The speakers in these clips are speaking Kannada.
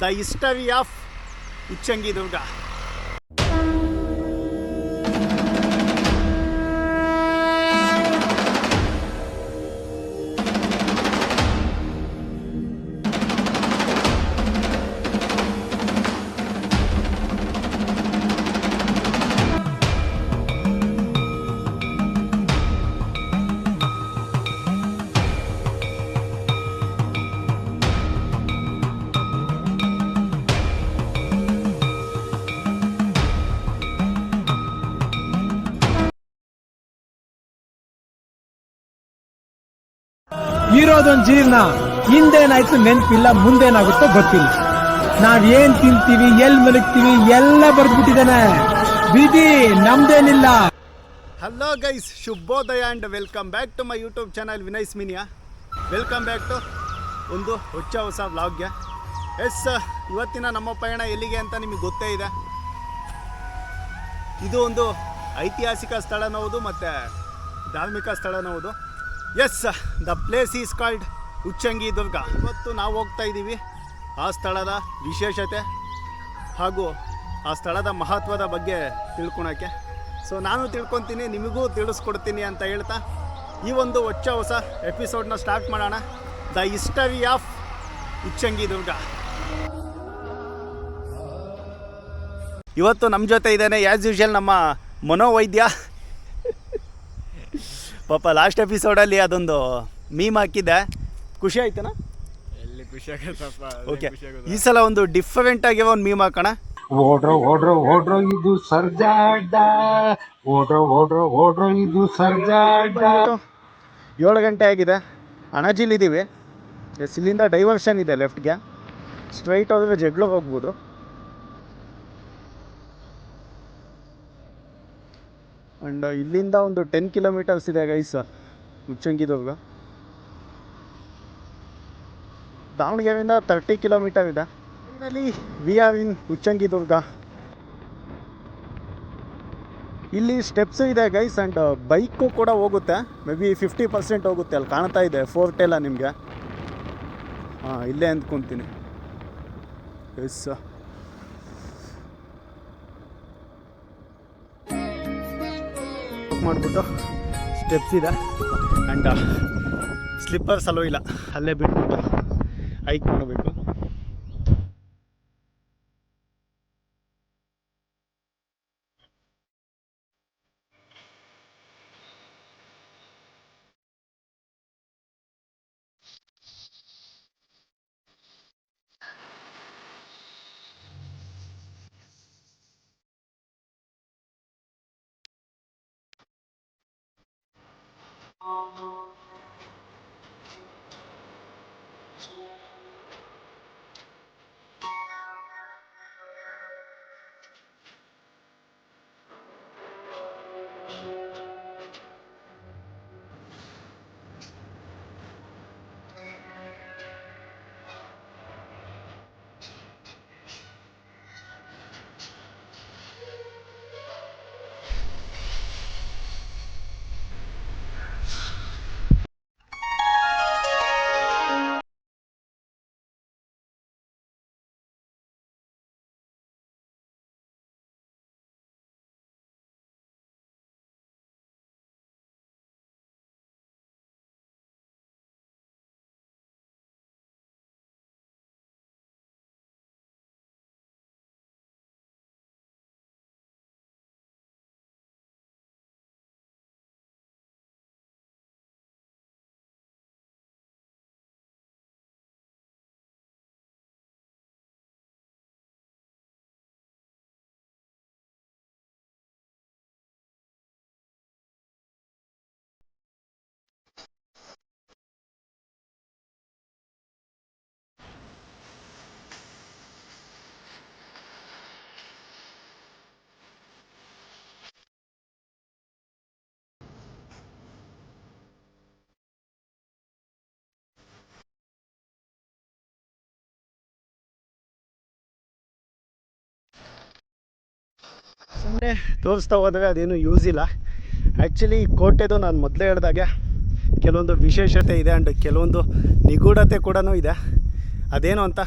ದ ಹಿಸ್ಟರಿ ಆಫ್ ಉಚ್ಚಂಗಿ ದುರ್ಗ. ಇರೋದೊಂದು ಜೀವನ, ಹಿಂದೇನಾಯ್ತು ನೆನಪಿಲ್ಲ, ಮುಂದೇನಾಗುತ್ತೋ ಗೊತ್ತಿಲ್ಲ. ನಾವೇನ್ ತಿಂತೀವಿ, ಎಲ್ಲಿ ಮಲಗ್ತೀವಿ ಎಲ್ಲ ಬರ್ದ್ಬಿಟ್ಟಿದ್ದಾನೆ. ಬಿಡಿ, ನಮ್ದೇನಿಲ್ಲ. ಹಲೋ ಗೈಸ್, ಶುಭೋದಯ and welcome back to my YouTube channel Vinay's mania. Welcome back to ಒಂದು ಹೊಸ ವ್ಲಾಗ್ಗೆ. ಎಸ್, ಇವತ್ತಿನ ನಮ್ಮ ಪಯಣ ಎಲ್ಲಿಗೆ ಅಂತ ನಿಮಗೆ ಗೊತ್ತೇ ಇದೆ. ಇದು ಒಂದು ಐತಿಹಾಸಿಕ ಸ್ಥಳನೂ ಹೌದು ಮತ್ತು ಧಾರ್ಮಿಕ ಸ್ಥಳನೂ ಹೌದು. Yes, the place is called Uchchangi Durga. ಇವತ್ತು ನಾವು ಹೋಗ್ತಾ ಇದ್ದೀವಿ ಆ ಸ್ಥಳದ ವಿಶೇಷತೆ ಹಾಗೂ ಆ ಸ್ಥಳದ ಮಹತ್ವದ ಬಗ್ಗೆ ತಿಳ್ಕೊಳಕ್ಕೆ. ಸೊ ನಾನು ತಿಳ್ಕೊತೀನಿ, ನಿಮಗೂ ತಿಳಿಸ್ಕೊಡ್ತೀನಿ ಅಂತ ಹೇಳ್ತಾ ಈ ಒಂದು ಹೊಸ ಎಪಿಸೋಡ್ನ ಸ್ಟಾರ್ಟ್ ಮಾಡೋಣ. The history of Uchchangi Durga. ಇವತ್ತು ನಮ್ಮ ಜೊತೆ ಇದ್ದಾನೆ ಆ್ಯಸ್ ಯೂಶುವಲ್ ನಮ್ಮ ಮನೋವೈದ್ಯ. ಪಾಪ ಲಾಸ್ಟ್ ಎಪಿಸೋಡಲ್ಲಿ ಅದೊಂದು ಮೀಮ್ ಹಾಕಿದ್ದೆ, ಖುಷಿ ಆಯ್ತನ? ಎಲ್ಲಿ ಖುಷಿ ಆಗುತ್ತಪ್ಪ. ಓಕೆ, ಈ ಸಲ ಒಂದು ಡಿಫರೆಂಟ್ ಆಗಿ ಒಂದು ಮೀಮ್ ಹಾಕೋಣ. ಓಡ್ರೋ ಇದು ಸರ್ಜಾಡ, ಓಡ್ರೋ ಇದು ಸರ್ಜಾಡ. 7 ಗಂಟೆ ಆಗಿದೆ, ಅಣಜಿಲಿದ್ದೀವಿ. ಎಸ್, ಇಲ್ಲಿಂದ ಡೈವರ್ಷನ್ ಇದೆ ಲೆಫ್ಟ್ಗೆ, ಸ್ಟ್ರೈಟ್ ಹೋದರೆ ಜಗ್ಲು ಹೋಗ್ಬೋದು. ಆ್ಯಂಡ್ ಇಲ್ಲಿಂದ ಒಂದು 10 ಕಿಲೋಮೀಟರ್ಸ್ ಇದೆ ಗೈಸ್ ಉಚ್ಚಂಗಿ ದುರ್ಗ. ದಾವಣಗೆರೆಯಿಂದ 30 ಕಿಲೋಮೀಟರ್ ಇದೆ. ಫೈನಲಿ ವಿ ಆರ್ ಇನ್ ಉಚ್ಚಂಗಿ ದುರ್ಗ. ಇಲ್ಲಿ ಸ್ಟೆಪ್ಸು ಇದೆ ಗೈಸ್, ಆ್ಯಂಡ್ ಬೈಕು ಕೂಡ ಹೋಗುತ್ತೆ. ಮೇ ಬಿ 50% ಹೋಗುತ್ತೆ. ಅಲ್ಲಿ ಕಾಣ್ತಾ ಇದೆ ಫೋರ್ಟ್ ಎಲ್ಲ ನಿಮಗೆ. ಇಲ್ಲೇ ಅಂದ್ಕೊತೀನಿ. ಎಸ್, ಮಾಡಿಬಿಟ್ಟು ಸ್ಟೆಪ್ಸ್ ಇದೆ ಆ್ಯಂಡ್ ಸ್ಲಿಪ್ಪರ್ಸ್ ಅಲ್ಲೂ ಇಲ್ಲ, ಅಲ್ಲೇ ಬಿಟ್ಬಿಟ್ಟು ಹೈಕ್ ಮಾಡಬೇಕು. ಸುಮ್ಮನೆ ತೋರಿಸ್ತಾ ಹೋದರೆ ಅದೇನು ಯೂಸ್ ಇಲ್ಲ. ಆ್ಯಕ್ಚುಲಿ ಕೋಟೆದು ನಾನು ಮೊದಲೇ ಹೇಳಿದಾಗೆ ಕೆಲವೊಂದು ವಿಶೇಷತೆ ಇದೆ ಆ್ಯಂಡ್ ಕೆಲವೊಂದು ನಿಗೂಢತೆ ಕೂಡ ಇದೆ. ಅದೇನು ಅಂತ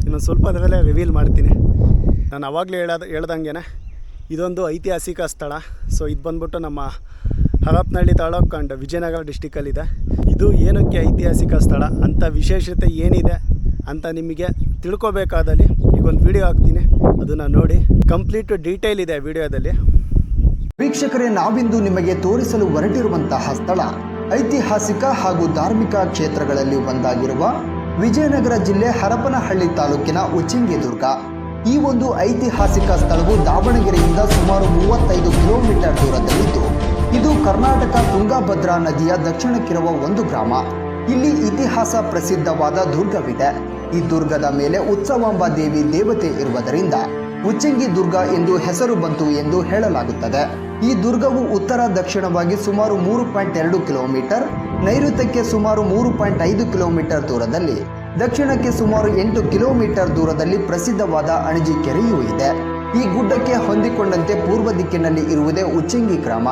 ಇನ್ನೊಂದು ಸ್ವಲ್ಪ ಅದರಲ್ಲೇ ರಿವೀಲ್ ಮಾಡ್ತೀನಿ. ನಾನು ಆವಾಗಲೇ ಹೇಳ್ದಂಗೆ ಇದೊಂದು ಐತಿಹಾಸಿಕ ಸ್ಥಳ. ಸೊ ಇದು ಬಂದ್ಬಿಟ್ಟು ನಮ್ಮ ಹರಪನಹಳ್ಳಿ ತಾಲೂಕು ಆ್ಯಂಡ್ ವಿಜಯನಗರ ಡಿಸ್ಟಿಕಲ್ಲಿದೆ. ಇದು ಏನಕ್ಕೆ ಐತಿಹಾಸಿಕ ಸ್ಥಳ ಅಂತ ವಿಶೇಷತೆ ಏನಿದೆ ಅಂತ ನಿಮಗೆ ತಿಳ್ಕೊಬೇಕಾದಲ್ಲಿ ಈಗೊಂದು ವಿಡಿಯೋ ಹಾಕ್ತೀನಿ, ಅದನ್ನು ನೋಡಿ. ಕಂಪ್ಲೀಟ್ ಡೀಟೇಲ್ ಇದೆ ವಿಡಿಯೋದಲ್ಲಿ. ವೀಕ್ಷಕರೇ, ನಾವಿಂದು ನಿಮಗೆ ತೋರಿಸಲು ಹೊರಟಿರುವಂತಹ ಸ್ಥಳ ಐತಿಹಾಸಿಕ ಹಾಗೂ ಧಾರ್ಮಿಕ ಕ್ಷೇತ್ರಗಳಲ್ಲಿ ಒಂದಾಗಿರುವ ವಿಜಯನಗರ ಜಿಲ್ಲೆ ಹರಪನಹಳ್ಳಿ ತಾಲೂಕಿನ ಉಚ್ಚಂಗಿ ದುರ್ಗ. ಈ ಒಂದು ಐತಿಹಾಸಿಕ ಸ್ಥಳವು ದಾವಣಗೆರೆಯಿಂದ ಸುಮಾರು 35 ಕಿಲೋಮೀಟರ್ ದೂರದಲ್ಲಿದ್ದು, ಇದು ಕರ್ನಾಟಕ ತುಂಗಭದ್ರಾ ನದಿಯ ದಕ್ಷಿಣಕ್ಕಿರುವ ಒಂದು ಗ್ರಾಮ. ಇಲ್ಲಿ ಇತಿಹಾಸ ಪ್ರಸಿದ್ಧವಾದ ದುರ್ಗವಿದೆ. ಈ ದುರ್ಗದ ಮೇಲೆ ಉತ್ಸವಾಂಬ ದೇವಿ ದೇವತೆ ಇರುವುದರಿಂದ ಉಚ್ಚಂಗಿ ದುರ್ಗ ಎಂದು ಹೆಸರು ಬಂತು ಎಂದು ಹೇಳಲಾಗುತ್ತದೆ. ಈ ದುರ್ಗವು ಉತ್ತರ ದಕ್ಷಿಣವಾಗಿ ಸುಮಾರು 3.2 ಕಿಲೋಮೀಟರ್, ನೈಋತ್ಯಕ್ಕೆ ಸುಮಾರು 3.5 ಕಿಲೋಮೀಟರ್ ದೂರದಲ್ಲಿ, ದಕ್ಷಿಣಕ್ಕೆ ಸುಮಾರು 8 ಕಿಲೋಮೀಟರ್ ದೂರದಲ್ಲಿ ಪ್ರಸಿದ್ಧವಾದ ಅಣಜಿ ಕೆರೆಯೂ ಇದೆ. ಈ ಗುಡ್ಡಕ್ಕೆ ಹೊಂದಿಕೊಂಡಂತೆ ಪೂರ್ವ ದಿಕ್ಕಿನಲ್ಲಿ ಇರುವುದೇ ಉಚ್ಚಂಗಿ ಗ್ರಾಮ.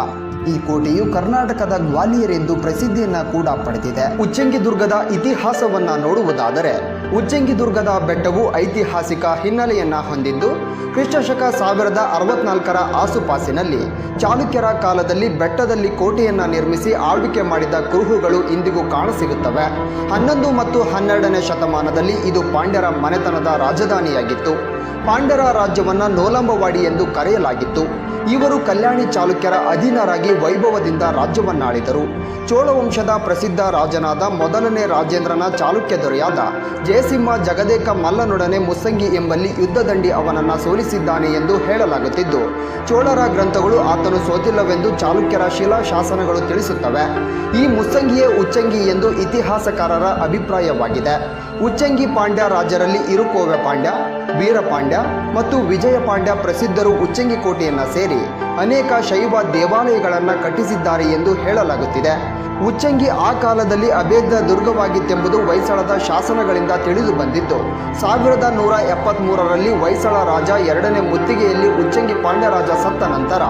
ಈ ಕೋಟೆಯು ಕರ್ನಾಟಕದ ಗ್ವಾಲಿಯರ್ ಎಂದು ಪ್ರಸಿದ್ಧಿಯನ್ನ ಕೂಡ ಪಡೆದಿದೆ. ಉಚ್ಚಂಗಿ ದುರ್ಗದ ಇತಿಹಾಸವನ್ನ ನೋಡುವುದಾದರೆ, ಉಚ್ಚಂಗಿ ದುರ್ಗದ ಬೆಟ್ಟವು ಐತಿಹಾಸಿಕ ಹಿನ್ನೆಲೆಯನ್ನ ಹೊಂದಿದ್ದು, ಕ್ರಿಸ್ತಶಕ 1064ರ ಆಸುಪಾಸಿನಲ್ಲಿ ಚಾಲುಕ್ಯರ ಕಾಲದಲ್ಲಿ ಬೆಟ್ಟದಲ್ಲಿ ಕೋಟೆಯನ್ನ ನಿರ್ಮಿಸಿ ಆಳ್ವಿಕೆ ಮಾಡಿದ ಕುರುಹುಗಳು ಇಂದಿಗೂ ಕಾಣಸಿಗುತ್ತವೆ. 11 ಮತ್ತು 12ನೇ ಶತಮಾನದಲ್ಲಿ ಇದು ಪಾಂಡ್ಯರ ಮನೆತನದ ರಾಜಧಾನಿಯಾಗಿತ್ತು. ಪಾಂಡ್ಯರ ರಾಜ್ಯವನ್ನ ನೋಲಂಬವಾಡಿ ಎಂದು ಕರೆಯಲಾಗಿತ್ತು. ಇವರು ಕಲ್ಯಾಣಿ ಚಾಲುಕ್ಯರ ಅಧೀನರಾಗಿ ವೈಭವದಿಂದ ರಾಜ್ಯವನ್ನಾಳಿದರು. ಚೋಳ ವಂಶದ ಪ್ರಸಿದ್ಧ ರಾಜನಾದ ಮೊದಲನೇ ರಾಜೇಂದ್ರನ ಚಾಲುಕ್ಯ ದೊರೆಯಾದ ಜಯಸಿಂಹ ಜಗದೇಕ ಮಲ್ಲನೊಡನೆ ಮುಸ್ಸಂಗಿ ಎಂಬಲ್ಲಿ ಯುದ್ಧದಂಡಿ ಅವನನ್ನು ಸೋಲಿಸಿದ್ದಾನೆ ಎಂದು ಹೇಳಲಾಗುತ್ತಿದ್ದು, ಚೋಳರ ಗ್ರಂಥಗಳು ಆತನು ಸೋತಿಲ್ಲವೆಂದು ಚಾಲುಕ್ಯರ ಶಿಲಾಶಾಸನಗಳು ತಿಳಿಸುತ್ತವೆ. ಈ ಮುಸ್ಸಂಗಿಯೇ ಉಚ್ಚಂಗಿ ಎಂದು ಇತಿಹಾಸಕಾರರ ಅಭಿಪ್ರಾಯವಾಗಿದೆ. ಉಚ್ಚಂಗಿ ಪಾಂಡ್ಯ ರಾಜರಲ್ಲಿ ಇರುಕೋವೆ ಪಾಂಡ್ಯ, ವೀರಪಾಂಡ್ಯ ಮತ್ತು ವಿಜಯ ಪಾಂಡ್ಯ ಪ್ರಸಿದ್ಧರು ಉಚ್ಚಂಗಿ ಕೋಟೆಯನ್ನು ಸೇರಿ ಅನೇಕ ಶೈವ ದೇವಾಲಯಗಳನ್ನು ಕಟ್ಟಿಸಿದ್ದಾರೆ ಎಂದು ಹೇಳಲಾಗುತ್ತಿದೆ. ಉಚ್ಚಂಗಿ ಆ ಕಾಲದಲ್ಲಿ ಅಭೇದ್ಯ ದುರ್ಗವಾಗಿತ್ತೆಂಬುದು ಹೊಯ್ಸಳದ ಶಾಸನಗಳಿಂದ ತಿಳಿದು ಬಂದಿದ್ದು, 1173ರಲ್ಲಿ ಹೊಯ್ಸಳ ರಾಜ 2ನೇ ಮುತ್ತಿಗೆಯಲ್ಲಿ ಉಚ್ಚಂಗಿ ಪಾಂಡ್ಯ ರಾಜ ಸತ್ತ ನಂತರ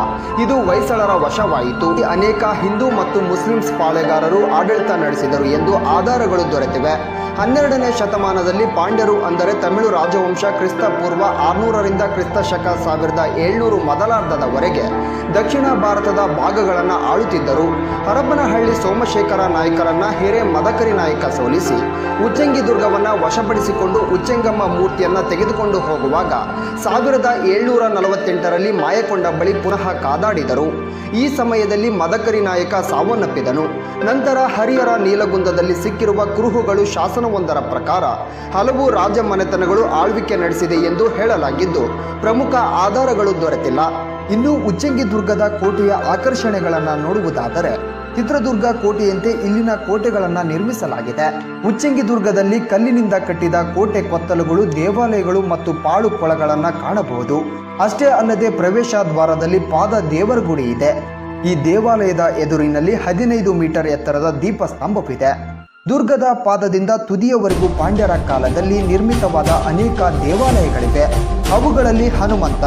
ಇದು ಹೊಯ್ಸಳರ ವಶವಾಯಿತು. ಅನೇಕ ಹಿಂದೂ ಮತ್ತು ಮುಸ್ಲಿಮ್ಸ್ ಪಾಳೆಗಾರರು ಆಡಳಿತ ನಡೆಸಿದರು ಎಂದು ಆಧಾರಗಳು ದೊರೆತಿವೆ. 12ನೇ ಶತಮಾನದಲ್ಲಿ ಪಾಂಡ್ಯರು ಅಂದರೆ ತಮಿಳು ರಾಜವಂಶ ಕ್ರಿಸ್ತ ಪೂರ್ವ 600ರಿಂದ ಕ್ರಿಸ್ತ ಶಕ 1700 ಮೊದಲಾರ್ಧದವರೆಗೆ ದಕ್ಷಿಣ ಭಾರತದ ಭಾಗಗಳನ್ನು ಆಳುತ್ತಿದ್ದರು. ಹರಪನಹಳ್ಳಿ ಸೋಮಶೇಖರ ನಾಯಕರನ್ನ ಹಿರೇ ಮದಕರಿ ನಾಯಕ ಸೋಲಿಸಿ ಉಚ್ಚಂಗಿ ದುರ್ಗವನ್ನು ವಶಪಡಿಸಿಕೊಂಡು ಉಚ್ಚಂಗಮ್ಮ ಮೂರ್ತಿಯನ್ನು ತೆಗೆದುಕೊಂಡು ಹೋಗುವಾಗ 1748ರಲ್ಲಿ ಮಾಯಕೊಂಡ ಬಳಿ ಪುನಃ ಕಾದಾಡಿದರು. ಈ ಸಮಯದಲ್ಲಿ ಮದಕರಿ ನಾಯಕ ಸಾವನ್ನಪ್ಪಿದನು. ನಂತರ ಹರಿಹರ ನೀಲಗುಂದದಲ್ಲಿ ಸಿಕ್ಕಿರುವ ಕುರುಹುಗಳು ಶಾಸನವೊಂದರ ಪ್ರಕಾರ ಹಲವು ರಾಜ ಮನೆತನಗಳು ಆಳ್ವಿಕೆ ನಡೆಸಿದೆ ಎಂದು ಹೇಳಲಾಗಿದ್ದು, ಪ್ರಮುಖ ಆಧಾರಗಳು ದೊರೆತಿಲ್ಲ. ಇನ್ನು ಉಚ್ಚಂಗಿ ದುರ್ಗದ ಕೋಟೆಯ ಆಕರ್ಷಣೆಗಳನ್ನು ನೋಡುವುದಾದರೆ, ಚಿತ್ರದುರ್ಗ ಕೋಟೆಯಂತೆ ಇಲ್ಲಿನ ಕೋಟೆಗಳನ್ನು ನಿರ್ಮಿಸಲಾಗಿದೆ. ಉಚ್ಚಂಗಿ ದುರ್ಗದಲ್ಲಿ ಕಲ್ಲಿನಿಂದ ಕಟ್ಟಿದ ಕೋಟೆ ಕೊತ್ತಲುಗಳು, ದೇವಾಲಯಗಳು ಮತ್ತು ಪಾಳು ಕೊಳಗಳನ್ನು ಕಾಣಬಹುದು. ಅಷ್ಟೇ ಅಲ್ಲದೆ ಪ್ರವೇಶ ದ್ವಾರದಲ್ಲಿ ಪಾದ ದೇವರ ಗುಡಿ ಇದೆ. ಈ ದೇವಾಲಯದ ಎದುರಿನಲ್ಲಿ 15 ಮೀಟರ್ ಎತ್ತರದ ದೀಪ ಸ್ತಂಭವಿದೆ. ದುರ್ಗದ ಪಾದದಿಂದ ತುದಿಯವರೆಗೂ ಪಾಂಡ್ಯರ ಕಾಲದಲ್ಲಿ ನಿರ್ಮಿತವಾದ ಅನೇಕ ದೇವಾಲಯಗಳಿವೆ. ಅವುಗಳಲ್ಲಿ ಹನುಮಂತ,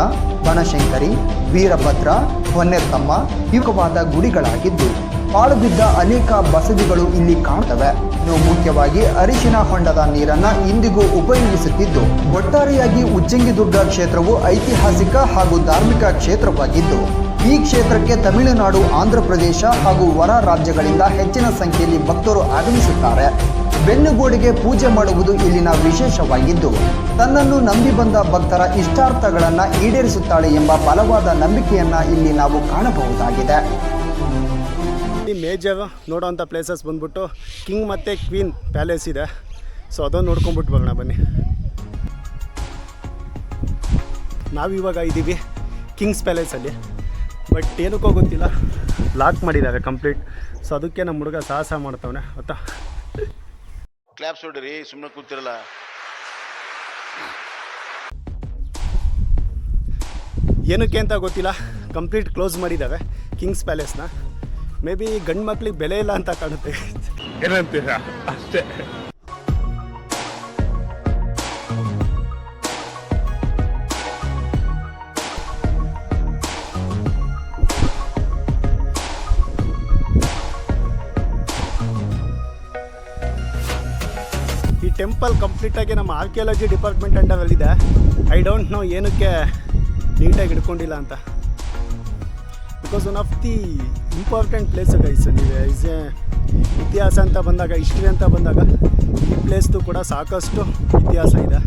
ಬನಶಂಕರಿ, ವೀರಭದ್ರ, ಹೊನ್ನೆತ್ತಮ್ಮ ಇವುವಾದ ಗುಡಿಗಳಾಗಿದ್ದು, ಪಾಳುಬಿದ್ದ ಅನೇಕ ಬಸದಿಗಳು ಇಲ್ಲಿ ಕಾಣುತ್ತವೆ. ಇನ್ನು ಮುಖ್ಯವಾಗಿ ಅರಿಶಿನ ಹೊಂಡದ ನೀರನ್ನ ಇಂದಿಗೂ ಉಪಯೋಗಿಸುತ್ತಿದ್ದು, ಒಟ್ಟಾರೆಯಾಗಿ ಉಚ್ಚಂಗಿ ದುರ್ಗ ಕ್ಷೇತ್ರವು ಐತಿಹಾಸಿಕ ಹಾಗೂ ಧಾರ್ಮಿಕ ಕ್ಷೇತ್ರವಾಗಿದ್ದು, ಈ ಕ್ಷೇತ್ರಕ್ಕೆ ತಮಿಳುನಾಡು, ಆಂಧ್ರ ಪ್ರದೇಶ ಹಾಗೂ ಹೊರ ರಾಜ್ಯಗಳಿಂದ ಹೆಚ್ಚಿನ ಸಂಖ್ಯೆಯಲ್ಲಿ ಭಕ್ತರು ಆಗಮಿಸುತ್ತಾರೆ. ಬೆನ್ನುಗೋಡಿಗೆ ಪೂಜೆ ಮಾಡುವುದು ಇಲ್ಲಿನ ವಿಶೇಷವಾಗಿದ್ದು, ತನ್ನನ್ನು ನಂಬಿ ಬಂದ ಭಕ್ತರ ಇಷ್ಟಾರ್ಥಗಳನ್ನು ಈಡೇರಿಸುತ್ತಾಳೆ ಎಂಬ ಬಲವಾದ ನಂಬಿಕೆಯನ್ನ ಇಲ್ಲಿ ನಾವು ಕಾಣಬಹುದಾಗಿದೆ. ಮೇಜರ್ ನೋಡೋವಂಥ ಪ್ಲೇಸಸ್ ಬಂದ್ಬಿಟ್ಟು ಕಿಂಗ್ ಮತ್ತು ಕ್ವೀನ್ ಪ್ಯಾಲೇಸ್ ಇದೆ. ಸೊ ಅದನ್ನು ನೋಡ್ಕೊಂಬಿಟ್ಟು ಬರೋಣ ಬನ್ನಿ. ನಾವಿವಾಗ ಇದ್ದೀವಿ ಕಿಂಗ್ಸ್ ಪ್ಯಾಲೇಸಲ್ಲಿ. ಬಟ್ ಏನಕ್ಕೋ ಗೊತ್ತಿಲ್ಲ, ಲಾಕ್ ಮಾಡಿದ್ದಾರೆ ಕಂಪ್ಲೀಟ್. ಸೊ ಅದಕ್ಕೆ ನಮ್ಮ ಹುಡುಗ ಸಾಹಸ ಮಾಡ್ತವನೆ ಗೊತ್ತಾ. ಕ್ಲಾಪ್ಸ್ ಹೊಡ್ರಿ, ಸುಮ್ಮನೆ ಕೂತಿರಲ್ಲ. ಏನಕ್ಕೆ ಅಂತ ಗೊತ್ತಿಲ್ಲ, ಕಂಪ್ಲೀಟ್ ಕ್ಲೋಸ್ ಮಾಡಿದ್ದಾರೆ ಕಿಂಗ್ಸ್ ಪ್ಯಾಲೇಸ್ನ. ಮೇ ಬಿ ಗಂಡು ಮಕ್ಳಿಗೆ ಬೆಲೆ ಇಲ್ಲ ಅಂತ ಕಾಣುತ್ತೆ. ಏನಂತೀರಾ ಅಷ್ಟೇ. ಈ ಟೆಂಪಲ್ ಕಂಪ್ಲೀಟಾಗಿ ನಮ್ಮ ಆರ್ಕಿಯಾಲಜಿ ಡಿಪಾರ್ಟ್ಮೆಂಟ್ ಅಂಡರಲ್ಲಿದೆ. ಐ ಡೋಂಟ್ ನೋ ಏನಕ್ಕೆ ನೀಟಾಗಿ ಹಿಡ್ಕೊಂಡಿಲ್ಲ ಅಂತ. Because one of the important place guys. ನೀವು ಇತಿಹಾಸ ಅಂತ ಬಂದಾಗ, ಹಿಸ್ಟ್ರಿ ಅಂತ ಬಂದಾಗ ಈ ಪ್ಲೇಸ್ದು ಕೂಡ ಸಾಕಷ್ಟು ಇತಿಹಾಸ ಇದೆ.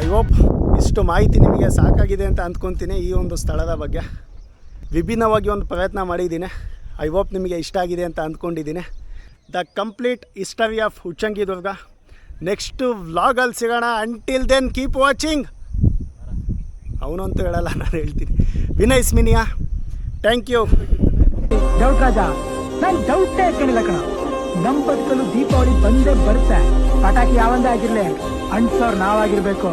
ಐ ಹೋಪ್ ಇಷ್ಟು ಮಾಹಿತಿ ನಿಮಗೆ ಸಾಕಾಗಿದೆ ಅಂತ ಅಂದ್ಕೊತೀನಿ. ಈ ಒಂದು ಸ್ಥಳದ ಬಗ್ಗೆ ವಿಭಿನ್ನವಾಗಿ ಒಂದು ಪ್ರಯತ್ನ ಮಾಡಿದ್ದೀನಿ. ಐ ಹೋಪ್ ನಿಮಗೆ ಇಷ್ಟ ಆಗಿದೆ ಅಂತ ಅಂದ್ಕೊಂಡಿದ್ದೀನಿ. The complete history of Uchchangi Durga next ವ್ಲಾಗಲ್ಲಿ ಸಿಗೋಣ. Until then keep watching. ಅವನಂತೂ ಹೇಳಲ್ಲ, ನಾನು ಹೇಳ್ತೀನಿ. ವಿನಯ್ ಸ್ಮಿನಿಯಾ, ಥ್ಯಾಂಕ್ ಯು. ಡೌಟ್ ರಾಜ, ನಾನು ಡೌಟೇ ಕೇಳಿಲ್ಲ ಕಣ. ನಮ್ಮ ಬದುಕಲು ದೀಪಾವಳಿ ಬಂದೇ ಬರುತ್ತೆ. ಪಟಾಕಿ ಯಾವಂದೇ ಆಗಿರ್ಲಿ, ಅಂಟ್ಸೋರು ನಾವಾಗಿರ್ಬೇಕು.